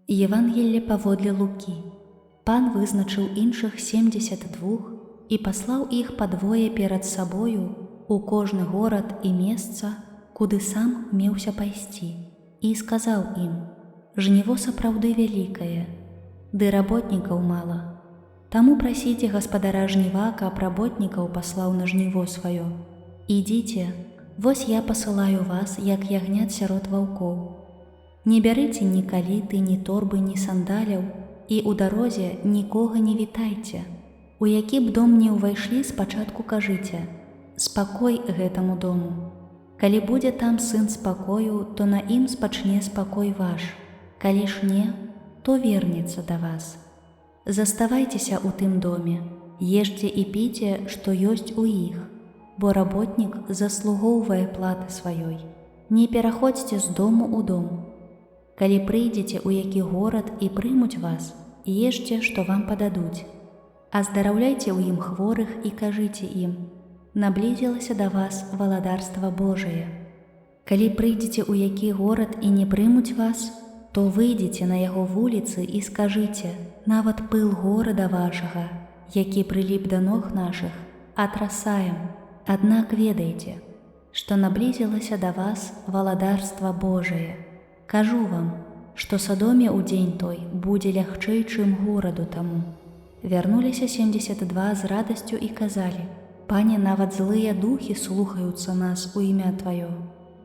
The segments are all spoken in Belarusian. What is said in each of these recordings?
Євангелле паводле Лукі. Пан вызначыў іншых 72 і паслаў іх падвое перад сабою у кожны горад і месца, куды сам меўся пайсці, і сказаў ім: «Жніво сапраўды вялікае, ды работнікаў мала. Таму прасіце гаспадара жніва, каб работнікаў паслаў на жніво сваё. Ідзіце, вось я пасылаю вас, як ягнят сярод ваўкоў. Не бярыце ні каліты, ні торбы, ні сандаляў, і ў дарозе нікога не вітайце. У які б дом не ўвайшлі, спачатку кажыце: спакой гэтаму дому. Калі будзе там сын спакою, то на ім спачне спакой ваш. Калі ж не, то вернецца да вас. Заставайцеся ў тым доме, ешце і піце, што ёсць у іх, бо работнік заслугоўвае платы сваёй. Не пераходзьце з дому ў дом. Калі прыйдзеце ў які горад і прымуць вас, ешце, што вам пададуць. Аздараўляйце ў ім хворых і кажыце ім: наблізілася да вас валадарства Божае. Калі прыйдзеце ў які горад і не прымуць вас, то выйдзеце на яго вуліцы і скажыце: нават пыл горада вашага, які прыліп да ног нашых, атрасаем. Аднак ведайце, што наблізілася да вас валадарства Божае. Кажу вам, што Садоме ў дзень той будзе лягчэй, чым гораду таму». Вярнуліся 72 з радасцю і казалі: «Пане, нават злыя духі слухаюцца нас у імя Тваё».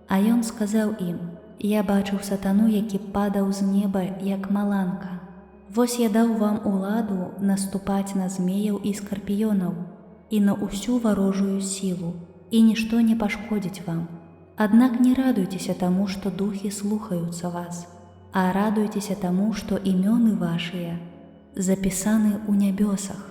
А ён сказаў ім: «Я бачыў сатану, які падаў з неба, як маланка. Вось я даў вам уладу наступаць на змеяў і скарпіёнаў і на ўсю варожую сілу, і нішто не пашкодзіць вам. Аднак не радуйцеся таму, што духі слухаюцца вас, а радуйцеся таму, што імёны вашыя запісаны ў нябёсах».